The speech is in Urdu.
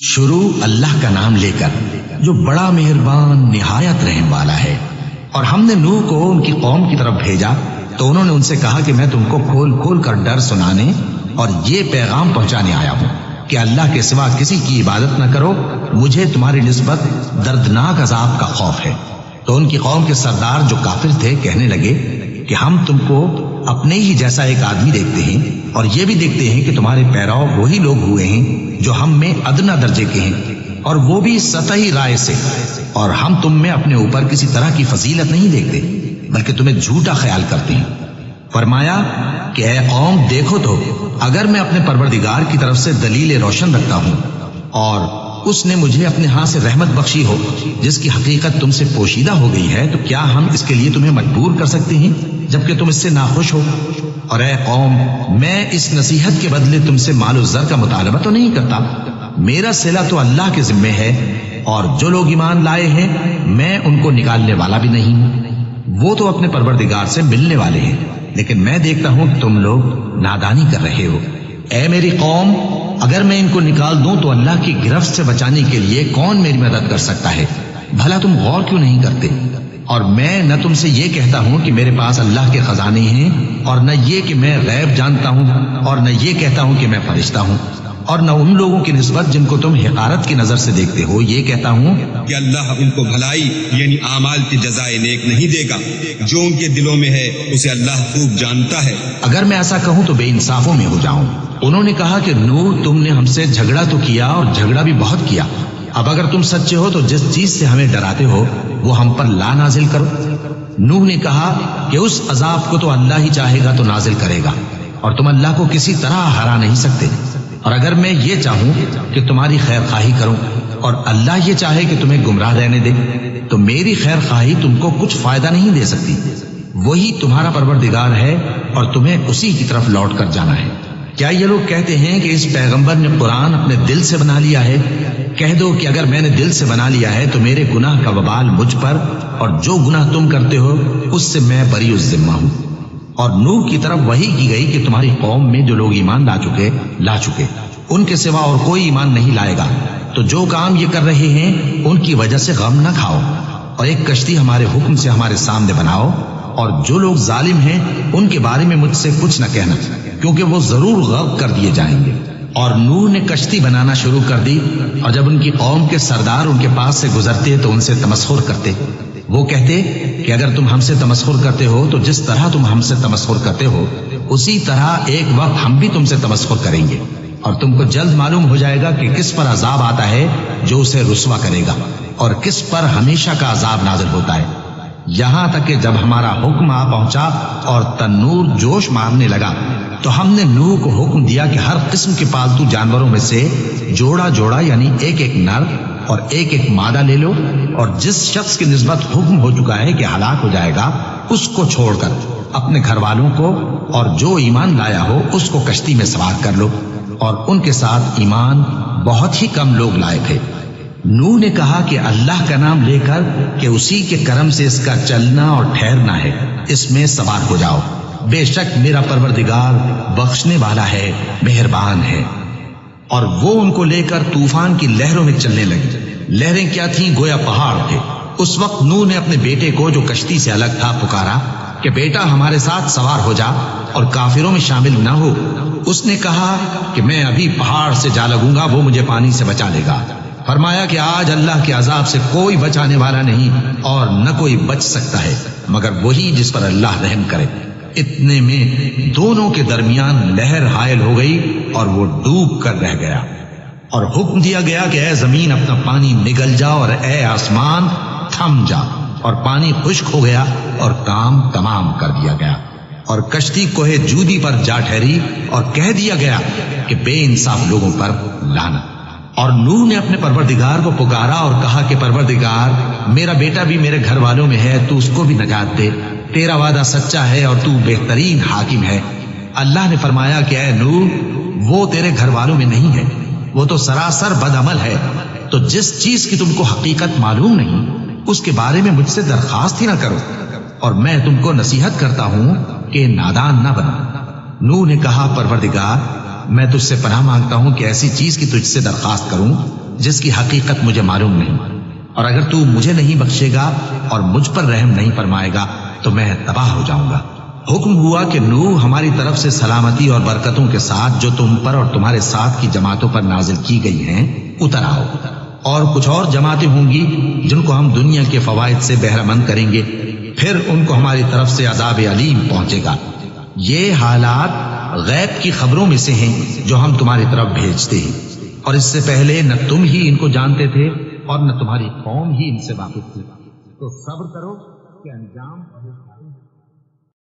شروع اللہ کا نام لے کر جو بڑا مہربان نہایت رحم والا ہے۔ اور ہم نے نوح کو ان کی قوم کی طرف بھیجا تو انہوں نے ان سے کہا کہ میں تم کو کھول کھول کر ڈر سنانے اور یہ پیغام پہنچانے آیا ہوں کہ اللہ کے سوا کسی کی عبادت نہ کرو، مجھے تمہاری نسبت دردناک عذاب کا خوف ہے۔ تو ان کی قوم کے سردار جو کافر تھے کہنے لگے کہ ہم تم کو اپنے ہی جیسا ایک آدمی دیکھتے ہیں اور یہ بھی دیکھتے ہیں کہ تمہارے پیرو وہی لوگ ہوئے ہیں جو ہم میں ادنا درجے کے ہیں، اور وہ بھی سطحی رائے سے، اور ہم تم میں اپنے اوپر کسی طرح کی فضیلت نہیں دیکھتے بلکہ تمہیں جھوٹا خیال کرتے ہیں۔ فرمایا کہ اے قوم دیکھو تو اگر میں اپنے پروردگار کی طرف سے دلیل روشن رکھتا ہوں اور اس نے مجھے اپنے ہاں سے رحمت بخشی ہو جس کی حقیقت تم سے پوشیدہ ہو گئی ہے، تو کیا ہم اس کے لیے تمہیں مجبور کر سکتے ہیں جبکہ تم اس سے ناخوش ہو؟ اور اے قوم میں اس نصیحت کے بدلے تم سے مال و زر کا مطالبہ تو نہیں کرتا، میرا صلہ تو اللہ کے ذمے ہے، اور جو لوگ ایمان لائے ہیں میں ان کو نکالنے والا بھی نہیں ہوں، وہ تو اپنے پروردگار سے ملنے والے ہیں، لیکن میں دیکھتا ہوں کہ تم لوگ نادانی کر رہے ہو۔ اے میری قوم اگر میں ان کو نکال دوں تو اللہ کی گرفت سے بچانے کے لیے کون میری مدد کر سکتا ہے؟ بھلا تم غور کیوں نہیں کرتے؟ اور میں نہ تم سے یہ کہتا ہوں کہ میرے پاس اللہ کے خزانے ہیں، اور نہ یہ کہ میں غیب جانتا ہوں، اور نہ یہ کہتا ہوں کہ میں فرشتہ ہوں، اور نہ ان لوگوں کی نسبت جن کو تم حقارت کی نظر سے دیکھتے ہو یہ کہتا ہوں کہ اللہ ان کو بھلائی یعنی اعمال کی جزائے نیک نہیں دے گا، جو ان کے دلوں میں ہے اسے اللہ خوب جانتا ہے۔ اگر میں ایسا کہوں تو بے انصافوں میں ہو جاؤں۔ انہوں نے کہا کہ نوح تم نے ہم سے جھگڑا تو کیا اور جھگڑا بھی بہت کیا، اب اگر تم سچے ہو تو جس چیز سے ہمیں ڈراتے ہو وہ ہم پر لا نازل کرو۔ نوح نے کہا کہ اس عذاب کو تو اللہ ہی چاہے گا تو نازل کرے گا، اور تم اللہ کو کسی طرح ہرا نہیں سکتے، اور اگر میں یہ چاہوں کہ تمہاری خیر خواہی کروں اور اللہ یہ چاہے کہ تمہیں گمراہ رہنے دے تو میری خیر خواہی تم کو کچھ فائدہ نہیں دے سکتی، وہی تمہارا پروردگار ہے اور تمہیں اسی کی طرف لوٹ کر جانا ہے۔ کیا یہ لوگ کہتے ہیں کہ اس پیغمبر نے قرآن اپنے دل سے بنا لیا ہے؟ کہہ دو کہ اگر میں نے دل سے بنا لیا ہے تو میرے گناہ کا وبال مجھ پر، اور جو گناہ تم کرتے ہو اس سے میں بری الذمہ ہوں۔ اور نوح کی طرف وحی کی گئی کہ تمہاری قوم میں جو لوگ ایمان لا چکے ان کے سوا اور کوئی ایمان نہیں لائے گا، تو جو کام یہ کر رہے ہیں ان کی وجہ سے غم نہ کھاؤ، اور ایک کشتی ہمارے حکم سے ہمارے سامنے بناؤ، اور جو لوگ ظالم ہیں ان کے بارے میں مجھ سے کچھ نہ کہنا، کیونکہ وہ ضرور غرق کر دیے جائیں گے۔ اور نوح نے کشتی بنانا شروع کر دی، اور جب ان کی قوم کے سردار ان کے پاس سے گزرتے تو ان سے تمسخر کرتے، وہ کہتے کہ اگر تم ہم سے تمسخر کرتے ہو تو جس طرح تم ہم سے تمسخر کرتے ہو اسی طرح ایک وقت ہم بھی تم سے تمسخر کریں گے، اور تم کو جلد معلوم ہو جائے گا کہ کس پر عذاب آتا ہے جو اسے رسوا کرے گا، اور کس پر ہمیشہ کا عذاب نازل ہوتا ہے، یہاں تک کہ جب ہمارا حکم آ پہنچا اور تنور جوش مارنے لگا تو ہم نے نوح کو حکم دیا کہ ہر قسم کے پالتو جانوروں میں سے جوڑا جوڑا یعنی ایک ایک نر اور ایک ایک مادہ لے لو، اور جس شخص کی نسبت حکم ہو چکا ہے کہ ہلاک ہو جائے گا اس کو چھوڑ کر اپنے گھر والوں کو اور جو ایمان لایا ہو اس کو کشتی میں سوار کر لو، اور ان کے ساتھ ایمان بہت ہی کم لوگ لائے تھے۔ نوح نے کہا کہ اللہ کا نام لے کر کہ اسی کے کرم سے اس کا چلنا اور ٹھہرنا ہے، اس میں سوار ہو جاؤ، بے شک میرا پروردگار بخشنے والا ہے، مہربان ہے۔ اور وہ ان کو لے کر طوفان کی لہروں میں چلنے لگے۔ لہریں کیا تھیں؟ گویا پہاڑ تھے۔ اس وقت نوح نے اپنے بیٹے کو جو کشتی سے الگ تھا پکارا کہ بیٹا ہمارے ساتھ سوار ہو جا اور کافروں میں شامل نہ ہو۔ اس نے کہا کہ میں ابھی پہاڑ سے جا لگوں گا، وہ مجھے پانی سے بچا لے گا۔ فرمایا کہ آج اللہ کے عذاب سے کوئی بچانے والا نہیں اور نہ کوئی بچ سکتا ہے مگر وہی جس پر اللہ رحم کرے۔ اتنے میں دونوں کے درمیان لہر حائل ہو گئی اور وہ ڈوب کر رہ گیا، اور حکم دیا گیا کہ اے زمین اپنا پانی نگل جا، اور اے آسمان تھم جا، اور پانی خشک ہو گیا اور کام تمام کر دیا گیا، اور کشتی کوہ جودی پر جا ٹھہری، اور کہہ دیا گیا کہ بے انصاف لوگوں پر لعنت۔ اور نوح نے اپنے پروردگار کو پکارا اور کہا کہ پروردگار میرا بیٹا بھی میرے گھر والوں میں ہے، تو اس کو بھی نجات دے، تیرا وعدہ سچا ہے اور تو بہترین حاکم ہے۔ اللہ نے فرمایا کہ اے نوح وہ تیرے گھر والوں میں نہیں ہے، وہ تو سراسر بد عمل ہے، تو جس چیز کی تم کو حقیقت معلوم نہیں اس کے بارے میں مجھ سے درخواست ہی نہ کرو، اور میں تم کو نصیحت کرتا ہوں کہ نادان نہ بنو۔ نوح نے کہا پروردگار میں تجھ سے پناہ مانگتا ہوں کہ ایسی چیز کی تجھ سے درخواست کروں جس کی حقیقت مجھے معلوم نہیں، اور اگر تو مجھے نہیں بخشے گا اور مجھ پر رحم نہیں فرمائے گا تو میں تباہ ہو جاؤں گا۔ حکم ہوا کہ نوح ہماری طرف سے سلامتی اور برکتوں کے ساتھ جو تم پر اور تمہارے ساتھ کی جماعتوں پر نازل کی گئی ہیں اتر آؤ، اور کچھ اور جماعتیں ہوں گی جن کو ہم دنیا کے فوائد سے بہرہ مند کریں گے، پھر ان کو ہماری طرف سے عذاب علیم پہنچے گا۔ یہ حالات غیب کی خبروں میں سے ہیں جو ہم تمہاری طرف بھیجتے ہیں، اور اس سے پہلے نہ تم ہی ان کو جانتے تھے اور نہ تمہاری قوم ہی ان سے واقف تھی، تو صبر کرو کہ انجام